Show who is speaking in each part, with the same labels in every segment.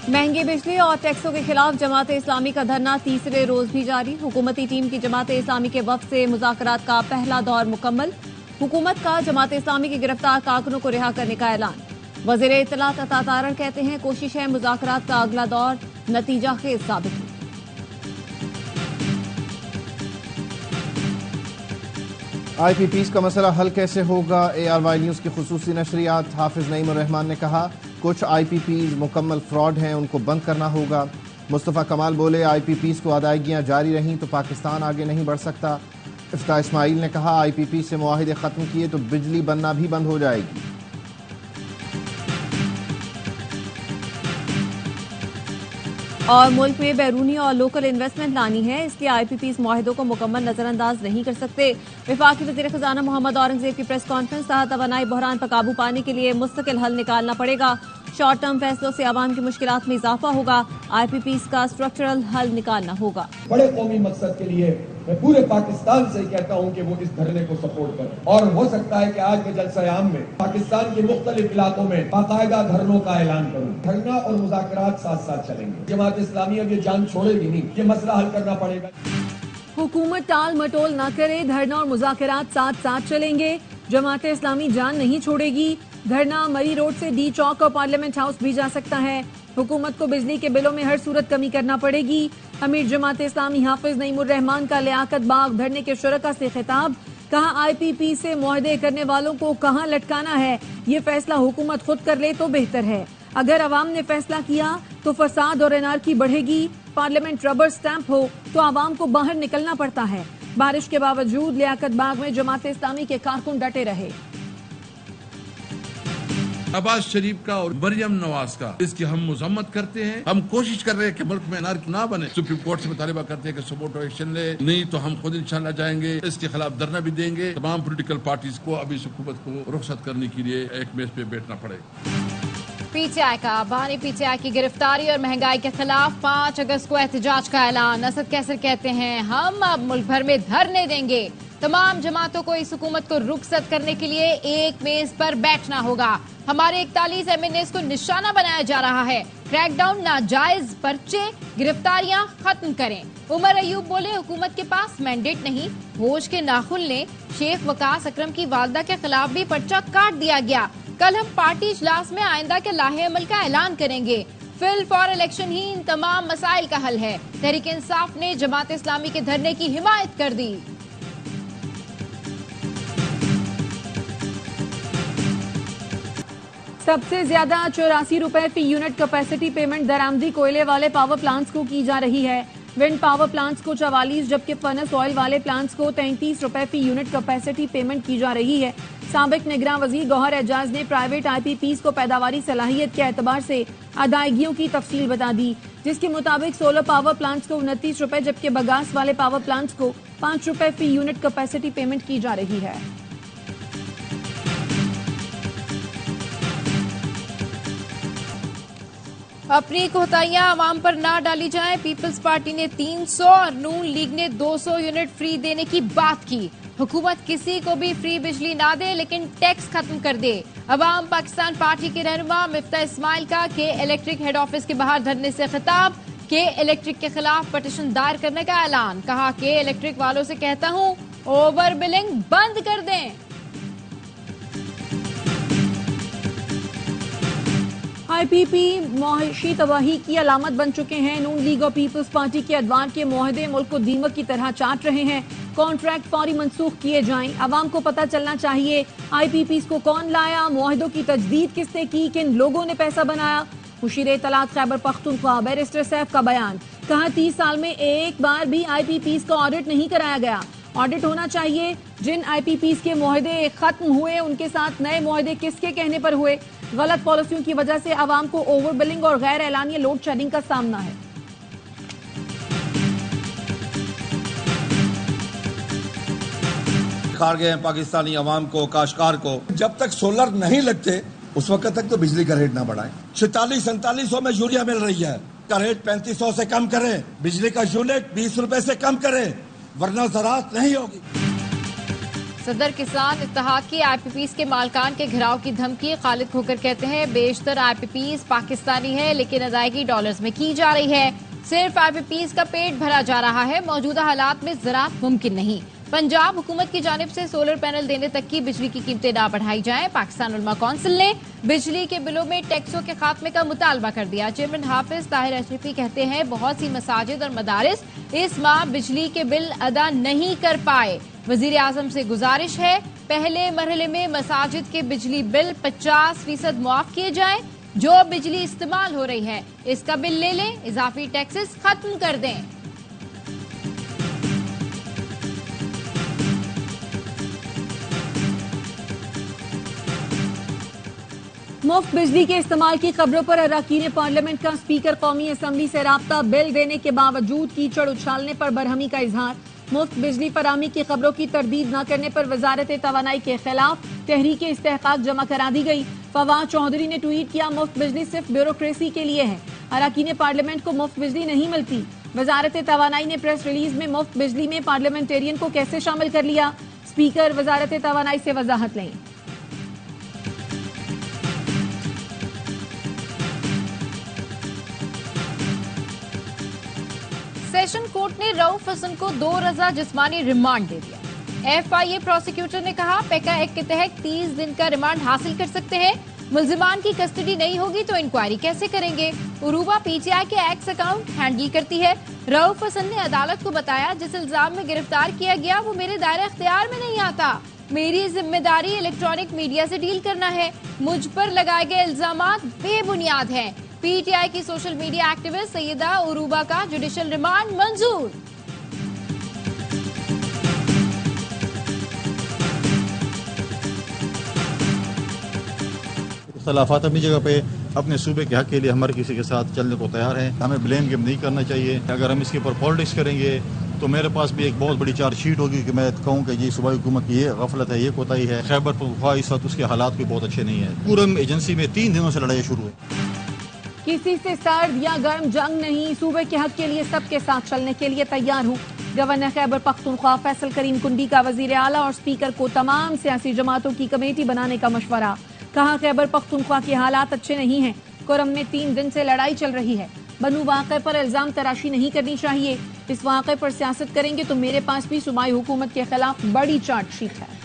Speaker 1: महंगी बिजली और टैक्सों के खिलाफ जमात इस्लामी का धरना तीसरे रोज भी जारी। हुकूमती टीम की जमात इस्लामी के वफ्द से मुज़ाकरात का पहला दौर मुकम्मल। हुकूमत का जमात इस्लामी के गिरफ्तार कारकुनों को रिहा करने का ऐलान। वज़ीर इत्तलात अता तारड़ कहते हैं कोशिश है मुज़ाकरात का अगला दौर नतीजा खेज साबित हो।
Speaker 2: IPPs का मसला हल कैसे होगा? ARY न्यूज़ की खुसूसी नशरियात। हाफिज नईमुर रहमान ने कहा कुछ IPPs मुकम्मल फ्रॉड हैं, उनको बंद करना होगा। मुस्तफ़ा कमाल बोले IPPs को अदायगियाँ जारी रहीं तो पाकिस्तान आगे नहीं बढ़ सकता। इफ्ता इस्माइल ने कहा IPP से मुआहिदे ख़त्म किए तो बिजली बनना भी बंद हो जाएगी।
Speaker 1: और मुल्क में बैरूनी और लोकल इन्वेस्टमेंट लानी है, इसलिए IPPs मुआहिदों को मुकम्मल नजरअंदाज नहीं कर सकते। वफाकी वज़ीर खजाना मोहम्मद औरंगजेब की प्रेस कॉन्फ्रेंस। कहा तवानाई बहरान पर काबू पाने के लिए मुस्तकिल हल निकालना पड़ेगा। शॉर्ट टर्म फैसलों से आवाम की मुश्किलात में इजाफा होगा। IPPs का स्ट्रक्चरल हल निकालना होगा।
Speaker 3: बड़े कौमी मकसद के लिए मैं पूरे पाकिस्तान से कहता हूं कि वो इस धरने को सपोर्ट करें। और हो सकता है कि आज के जलसा-ए-आम में पाकिस्तान के मुख्तलिफ इलाकों में बाकायदा धरनों का ऐलान करूं। धरना और मुज़ाकरात साथ साथ चलेंगे। जमात इस्लामी अब ये जान छोड़ेगी नहीं, ये मसला हल करना पड़ेगा।
Speaker 1: हुकूमत टाल मटोल न करे, धरना और मुज़ाकरात साथ साथ चलेंगे। जमात इस्लामी जान नहीं छोड़ेगी। धरना मरी रोड से डी चौक और पार्लियामेंट हाउस भी जा सकता है। हुकूमत को बिजली के बिलों में हर सूरत कमी करना पड़ेगी। अमीर जमात इस्लामी हाफिज नईमुर रहमान का लियाकत बाग धरने के शुरका से खिताब। कहा IPP से मुआहदे करने वालों को कहां लटकाना है, ये फैसला हुकूमत खुद कर ले तो बेहतर है। अगर अवाम ने फैसला किया तो फसाद और एनार्की बढ़ेगी। पार्लियामेंट रबर स्टैंप हो तो आवाम को बाहर निकलना पड़ता है। बारिश के बावजूद लियाकत बाग में जमात इस्लामी के कारकुन डटे रहे।
Speaker 4: नवाज शरीफ का और मरियम नवाज का इसकी हम मजम्मत करते हैं। हम कोशिश कर रहे हैं कि मुल्क में अनार्की ना बने। सुप्रीम कोर्ट से मुतालिबा करते हैं कि सुप्रीम एक्शन ले, नहीं तो हम खुद इंशाल्लाह जाएंगे, इसके खिलाफ धरना भी देंगे। तमाम पॉलिटिकल पार्टीज को अभी हुकूमत को रुखसत करने के लिए एक मेज पे बैठना पड़ेगा।
Speaker 5: PTI का बानी PTI की गिरफ्तारी और महंगाई के खिलाफ 5 अगस्त को एहतजाज का ऐलान। असद कैसर कहते हैं हम अब मुल्क भर में धरने देंगे। तमाम जमातों को इस हुकूमत को रुखसत करने के लिए एक मेज पर बैठना होगा। हमारे 41 MNAs को निशाना बनाया जा रहा है। क्रैकडाउन, नाजायज पर्चे, गिरफ्तारियां खत्म करें। उमर अयूब बोले हुकूमत के पास मैंडेट नहीं। होश के नाखुन ने शेख वकास अकरम की वालदा के खिलाफ भी पर्चा काट दिया गया। कल हम पार्टी इजलास में आइंदा के लाहे अमल का ऐलान करेंगे। फिल फॉर इलेक्शन ही इन तमाम मसाइल का हल है। तहरीक इंसाफ ने जमात इस्लामी के धरने की हिमायत कर दी।
Speaker 1: सबसे ज्यादा 84 रुपए फी यूनिट कैपेसिटी पेमेंट दरामदी कोयले वाले पावर प्लांट्स को की जा रही है। विंड पावर प्लांट्स को 44 जबकि फर्नेस ऑयल वाले प्लांट्स को 33 रुपए फी यूनिट कैपेसिटी पेमेंट की जा रही है। साबिक निगरान वजीर गौहर एजाज ने प्राइवेट IPPs को पैदावारी सलाहियत के एतबार से अदायगियों की तफसील बता दी, जिसके मुताबिक सोलर पावर प्लांट्स को 29 रुपए जबकि बगास वाले पावर प्लांट्स को 5 रुपए फी यूनिट कैपेसिटी पेमेंट की जा रही है।
Speaker 5: अपनी कोताहियां आवाम पर ना डाली जाएं। पीपल्स पार्टी ने 300 और नून लीग ने 200 यूनिट फ्री देने की बात की। हुकूमत किसी को भी फ्री बिजली ना दे लेकिन टैक्स खत्म कर दे। अवाम पाकिस्तान पार्टी के रहनुमा इफ्ता इस्माइल का के इलेक्ट्रिक हेड ऑफिस के बाहर धरने से खिताब। के इलेक्ट्रिक के खिलाफ पटिशन दायर करने का ऐलान। कहा के इलेक्ट्रिक वालों से कहता हूं ओवर बिलिंग बंद कर दें।
Speaker 1: IPP मुआशी तबाही की अलामत बन चुके हैं। नून लीग और पीपल्स पार्टी के अदवार के मुआहदे मुल्क को दीमक की तरह चाट रहे हैं। कॉन्ट्रैक्ट फौरी मंसूख किए जाएं। अवाम को पता चलना चाहिए IPPs को कौन लाया, मुआहदों की तजदीद किसने की, किन लोगों ने पैसा बनाया। मुशीर इत्तलात खैबर पख्तूनख्वा बैरिस्टर सैफ का बयान। कहा 30 साल में एक बार भी IPPs का ऑडिट नहीं कराया गया। ऑडिट होना चाहिए। जिन IPPs के मुआहदे खत्म हुए उनके साथ नए मुआहदे किसके कहने पर हुए। गलत पॉलिसियों की वजह से आवाम को ओवर बिलिंग और गैर एलानिया लोड शेडिंग का सामना है।
Speaker 6: खार गए हैं पाकिस्तानी अवाम को, काश्तकार को। जब तक सोलर नहीं लगते उस वक्त तक तो बिजली का रेट ना बढ़ाएं। 46-4700 में यूरिया मिल रही है, का रेट 3500 से कम करें। बिजली का यूनिट 20 रुपए से कम करें, वरना ज़राअत नहीं होगी।
Speaker 5: सदर किसान इत्तेहाद की IPPs के मालकान के घिराव की धमकी। खालिद खोकर कहते हैं बेशतर IPPs पाकिस्तानी है लेकिन अदायगी डॉलर्स में की जा रही है। सिर्फ IPPs का पेट भरा जा रहा है। मौजूदा हालात में ज़राअत मुमकिन नहीं। पंजाब हुकूमत की जानिब से सोलर पैनल देने तक की बिजली की कीमतें ना बढ़ाई जाएं। पाकिस्तान उलमा कौंसिल ने बिजली के बिलों में टैक्सों के खात्मे का मुतालबा कर दिया। चेयरमैन हाफिज ताहिर अशरफी कहते हैं बहुत स मसाजिद और मदारिस इस माह बिजली के बिल अदा नहीं कर पाए। वजीर आजम से गुजारिश है पहले मरहले में मसाजिद के बिजली बिल 50% मुआफ किए जाएं। जो बिजली इस्तेमाल हो रही है इसका बिल ले लें, इजाफी टैक्सेस खत्म कर दें।
Speaker 1: मुफ्त बिजली के इस्तेमाल की खबरों पर अरकान पार्लियामेंट का स्पीकर कौमी असम्बली से राब्ता। बिल देने के बावजूद कीचड़ उछालने पर बरहमी का इजहार। मुफ्त बिजली फराहमी की खबरों की तरदीद न करने पर वजारत तवानाई के खिलाफ तहरीक इस्तेहकाक जमा करा दी गई। फवाद चौधरी ने ट्वीट किया मुफ्त बिजली सिर्फ ब्यूरोक्रेसी के लिए है। अरकान पार्लियामेंट को मुफ्त बिजली नहीं मिलती। वजारत तवानाई ने प्रेस रिलीज में मुफ्त बिजली में पार्लियामेंटेरियन को कैसे शामिल कर लिया। स्पीकर वजारत तवानाई से वजाहत लें।
Speaker 5: सेशन कोर्ट ने रऊफ हसन को 2 रोज़ा जिस्मानी रिमांड दे दिया। FIA प्रोसिक्यूटर ने कहा पेका एक्ट के तहत 30 दिन का रिमांड हासिल कर सकते हैं। मुल्जिमान की कस्टडी नहीं होगी तो इंक्वायरी कैसे करेंगे। उरूबा PTI के एक्स अकाउंट हैंडल करती है। रऊफ हसन ने अदालत को बताया जिस इल्जाम में गिरफ्तार किया गया वो मेरे दायरे इख्तियार में नहीं आता। मेरी जिम्मेदारी इलेक्ट्रॉनिक मीडिया से डील करना है। मुझ पर लगाए गए इल्जामात बेबुनियाद हैं। PTI की सोशल मीडिया एक्टिविस्ट सैयदा उरूबा का जुडिशल रिमांड मंजूर।
Speaker 7: इख्तलाफात अपनी जगह पे अपने सूबे के हक के लिए हमारे किसी के साथ चलने को तैयार हैं। हमें ब्लेम गेम नहीं करना चाहिए। अगर हम इसके ऊपर पॉलिटिक्स करेंगे तो मेरे पास भी एक बहुत बड़ी चार्जशीट होगी कि मैं कहूँ कि जी सूबाई हुकूमत की ये गफलत है, ये कोताही है। खैबर पख्तूनख्वा इस वक्त उसके हालात भी बहुत अच्छे नहीं है। पूरम एजेंसी में 3 दिनों से लड़ाई शुरू है।
Speaker 1: किसी से सर्द या गर्म जंग नहीं, सूबे के हक के लिए सबके साथ चलने के लिए तैयार हूँ। गवर्नर खैबर पख्तूनख्वा फैसल करीम कुंडी का वजीर आला और स्पीकर को तमाम सियासी जमातों की कमेटी बनाने का मशवरा। कहा खैबर पख्तूनख्वा के हालात अच्छे नहीं हैं। कुरम में 3 दिन से लड़ाई चल रही है। बनू वाक़े पर इल्जाम तराशी नहीं करनी चाहिए। इस वाक़े पर सियासत करेंगे तो मेरे पास भी सूबाई हुकूमत के खिलाफ बड़ी चार्जशीट है।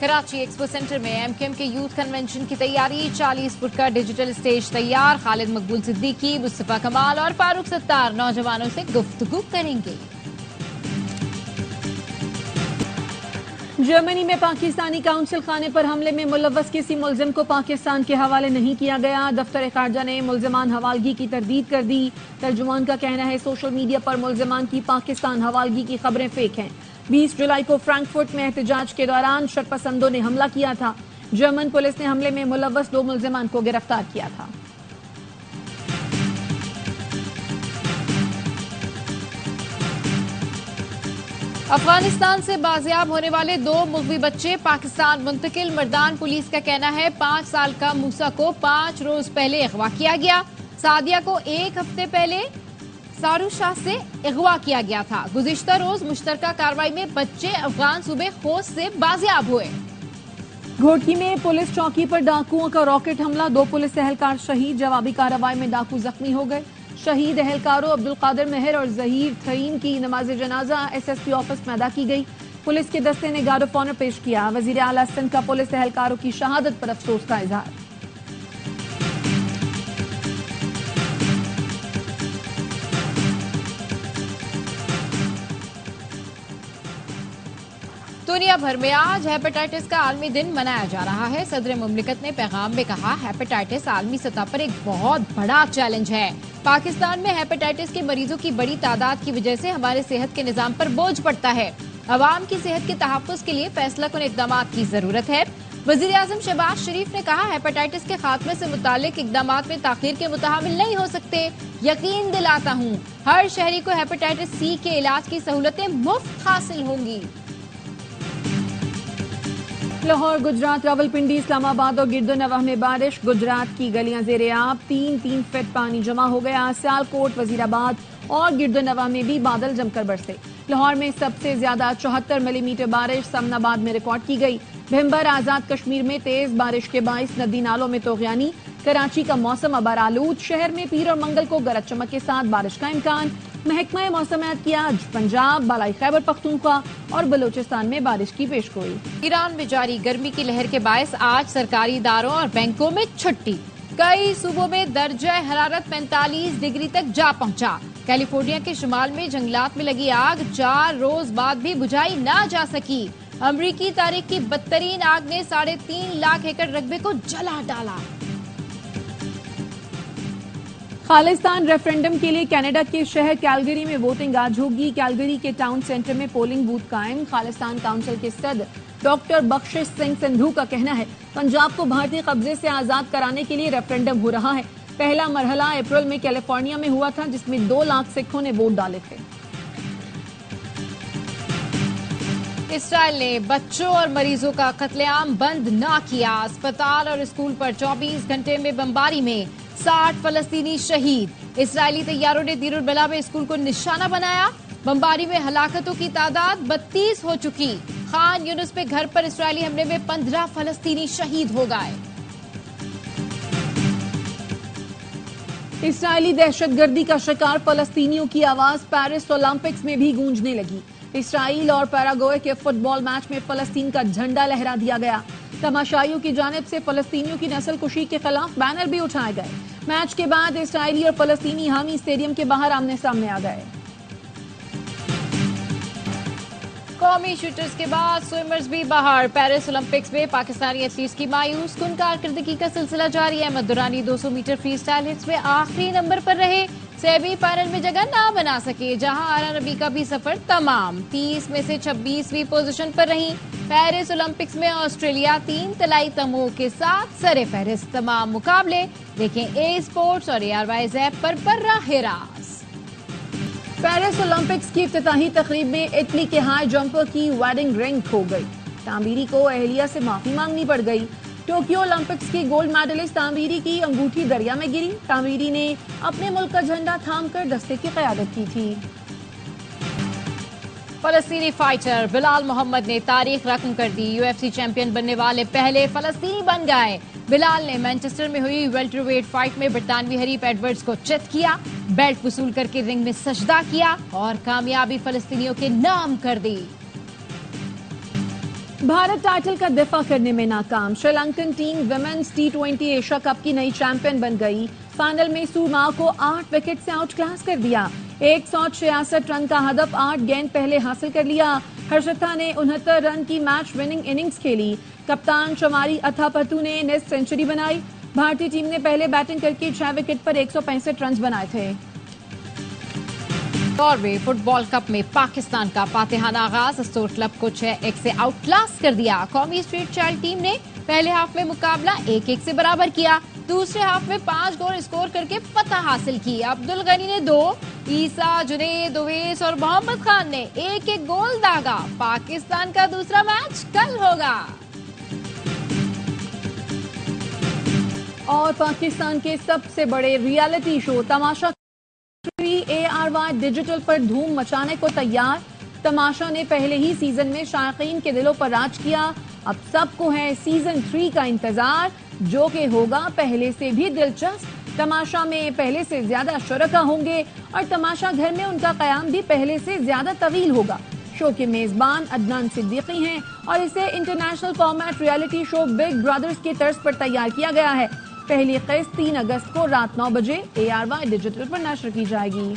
Speaker 5: कराची एक्सपो सेंटर में MKM के यूथ कन्वेंशन की तैयारी। 40 फुट का डिजिटल स्टेज तैयार। खालिद मकबूल सिद्दीकी, मुस्तफा कमाल और फारूक सत्तार नौजवानों से गुफ्तगू करेंगे।
Speaker 1: जर्मनी में पाकिस्तानी काउंसिल खाने पर हमले में मुलव्वस किसी मुल्जिम को पाकिस्तान के हवाले नहीं किया गया। दफ्तर खारजा ने मुल्जिमान हवालगी की तरदीद कर दी। तर्जुमान का कहना है सोशल मीडिया पर मुल्जिमान की पाकिस्तान हवालगी की खबरें फेक हैं। 20 जुलाई को फ्रैंकफर्ट में एहतजाज के दौरान शरपसंदों ने हमला किया था। जर्मन पुलिस ने हमले में मुलव्वस 2 मुल्जिमान को गिरफ्तार किया था।
Speaker 5: अफगानिस्तान से बाजियाब होने वाले 2 मुग़वी बच्चे पाकिस्तान मुंतकिल। मर्दान पुलिस का कहना है 5 साल का मूसा को 5 रोज पहले अगवा किया गया। सादिया को 1 हफ्ते पहले सारूशाह से अगवा किया गया था। गुज़िश्ता रोज मुश्तरका कार्रवाई में बच्चे अफगान सूबे खोस्त से बाजियाब हुए।
Speaker 1: घोटकी में पुलिस चौकी पर डाकुओं का रॉकेट हमला। 2 पुलिस एहलकार शहीद। जवाबी कार्रवाई में डाकू जख्मी हो गए। शहीद एहलकारों अब्दुल कादिर मेहर और जहीर थईम की नमाज जनाजा SSP ऑफिस में अदा की गई। पुलिस के दस्ते ने गार्ड ऑफ ऑनर पेश किया। वजीर आला सिंध का पुलिस एहलकारों की शहादत पर अफसोस का इजहार।
Speaker 5: दुनिया भर में आज हेपेटाइटिस का आलमी दिन मनाया जा रहा है। सदर मुमलिकत ने पैगाम में कहा हेपेटाइटिस आलमी सतह पर एक बहुत बड़ा चैलेंज है। पाकिस्तान में हेपेटाइटिस के मरीजों की बड़ी तादाद की वजह से हमारे सेहत के निजाम पर बोझ पड़ता है। अवाम की सेहत के तहफ्फुज के लिए फैसलाकुन इकदाम की जरूरत है। वजीर आजम शहबाज शरीफ ने कहा हेपेटाइटिस के खात्मे से मुतालिक इकदाम में ताखीर के मुताबिल नहीं हो सकते। यकीन दिलाता हूँ हर शहरी को हेपेटाइटिस C के इलाज की सहूलतें मुफ्त हासिल होंगी।
Speaker 1: लाहौर, गुजरात, रावलपिंडी, इस्लामाबाद और गिरदोनवाह में बारिश। गुजरात की गलियां जेरे आब, 3-3 फीट पानी जमा हो गया। सियालकोट, वजीराबाद और गिरदोनवाह में भी बादल जमकर बरसे। लाहौर में सबसे ज्यादा 74 मिलीमीटर बारिश समनाबाद में रिकॉर्ड की गई। भिम्बर, आजाद कश्मीर में तेज बारिश के बाइस नदी नालों में तोगयानी। कराची का मौसम अबर आलूद। शहर में पीर और मंगल को गरज चमक के साथ बारिश का इम्कान। महकमा मौसमियात की आज पंजाब, बालाई खैबर पख्तूनख्वा और बलूचिस्तान में बारिश की पेशगोई।
Speaker 5: ईरान में जारी गर्मी की लहर के बायस आज सरकारी इदारों और बैंकों में छुट्टी। कई सूबों में दर्जा हरारत 45 डिग्री तक जा पहुंचा। कैलिफोर्निया के शुमाल में जंगलात में लगी आग 4 रोज बाद भी बुझाई ना जा सकी। अमरीकी तारीख की बदतरीन आग ने 3.5 लाख एकड़ रकबे को जला डाला।
Speaker 1: खालिस्तान रेफरेंडम के लिए कनाडा के शहर कैलगरी में वोटिंग आज होगी। कैलगरी के टाउन सेंटर में पोलिंग बूथ कायम। खालिस्तान काउंसिल के सदर डॉक्टर बख्शिश सिंह संधू का कहना है पंजाब को भारतीय कब्जे से आजाद कराने के लिए रेफरेंडम हो रहा है। पहला मरहला अप्रैल में कैलिफोर्निया में हुआ था, जिसमें 2 लाख सिखों ने वोट डाले थे।
Speaker 5: इसराइल ने बच्चों और मरीजों का कत्लेआम बंद न किया। अस्पताल और स्कूल पर 24 घंटे में बमबारी में 60 फलस्तीनी शहीद। इस्राएली तैयारों ने दीर बला में स्कूल को निशाना बनाया। बमबारी में हलाकतों की तादाद 32 हो चुकी। खान यूनुस पे घर पर इस्राएली हमले में 15 फलस्तीनी शहीद हो गए।
Speaker 1: इस्राएली दहशतगर्दी का शिकार फलस्तीनियों की आवाज पेरिस ओलंपिक्स में भी गूंजने लगी। इस्राइल और पैराग्वे के फुटबॉल मैच में फलस्तीन का झंडा लहरा दिया गया। तमाशाइयों की जानिब से फलस्तीनियों की नस्लकुशी के खिलाफ बैनर भी उठाए गए। मैच के बाद इस्राइली और फलस्तीनी हामी स्टेडियम के बाहर आमने सामने आ गए।
Speaker 5: कौमी शूटर्स के बाद स्विमर्स भी बाहर। पेरिस ओलंपिक्स में पाकिस्तानी एथलीट्स की मायूस कुन कारकर्दगी का सिलसिला जारी है। Ahmed Durrani 200 metre freestyle heats में आखिरी नंबर पर रहे। सेमीफाइनल में जगह ना बना सके, जहां आरा नबी का भी सफर तमाम। 30 में से 26वीं पोजीशन पर रही। पेरिस ओलंपिक्स में ऑस्ट्रेलिया 3 तलाई तमगों के साथ सरे फहरिस्त। तमाम मुकाबले देखें ए स्पोर्ट्स और ARY ऐप पर बर्राह रास्त।
Speaker 1: पेरिस ओलंपिक्स की इफ्तिताही तकरीब में इटली के हाई जंपर की वेडिंग रिंग खो गई। तामीरी को अहलिया से माफी मांगनी पड़ गई। टोक्यो ओलंपिक्स की गोल्ड मेडलिस्ट तामीरी की अंगूठी दरिया में गिरी। तामीरी ने अपने मुल्क का झंडा थामकर दस्ते की क़यादत की थी।
Speaker 5: फलस्तीनी फाइटर बिलाल मोहम्मद ने तारीख रकम कर दी। UFC चैंपियन बनने वाले पहले फलस्तीनी बन गए। बिलाल ने मैनचेस्टर में हुई वेल्टरवेट फाइट में बरतानवी हरीफ एडवर्ड्स को चित किया। बेल्ट वसूल करके रिंग में सजदा किया और कामयाबी फलस्तीनियों के नाम कर दी।
Speaker 1: भारत टाइटल का दिफा करने में नाकाम। Sri Lankan team women's T20 Asia cup की नई चैंपियन बन गई। फाइनल में सूरमा को 8 विकेट से आउट क्लास कर दिया। 166 रन का हदफ 8 गेंद पहले हासिल कर लिया। हर्षिता ने 69 रन की मैच विनिंग इनिंग्स खेली। कप्तान शमारी अथापतु ने नेस्ट सेंचुरी बनाई। भारतीय टीम ने पहले बैटिंग करके 6 विकेट पर 165 रन बनाए थे।
Speaker 5: नॉर्वे फुटबॉल कप में पाकिस्तान का फातिहाना आगाज। स्टोर क्लब को 6-1 से आउट क्लास कर दिया। कौमी स्ट्रीट चाइल्ड टीम ने पहले हाफ में मुकाबला 1-1 से बराबर किया। दूसरे हाफ में 5 गोल स्कोर करके फतह हासिल की। अब्दुल गनी ने 2, ईसा, जुनैद, उवैस और मोहम्मद खान ने 1-1 गोल दागा। पाकिस्तान का दूसरा मैच कल होगा।
Speaker 1: और पाकिस्तान के सबसे बड़े रियलिटी शो तमाशा ARY डिजिटल पर धूम मचाने को तैयार। तमाशा ने पहले ही सीजन में शायकीन के दिलों पर राज किया। अब सबको है सीजन 3 का इंतजार, जो कि होगा पहले से भी दिलचस्प। तमाशा में पहले से ज्यादा शुरका होंगे और तमाशा घर में उनका कयाम भी पहले से ज्यादा तवील होगा। शो के मेजबान अदनान सिद्दीकी हैं और इसे international format reality show big brothers के तर्ज पर तैयार किया गया है। पहली किस्त 3 अगस्त को रात 9 बजे ARY डिजिटल पर नशर की जाएगी।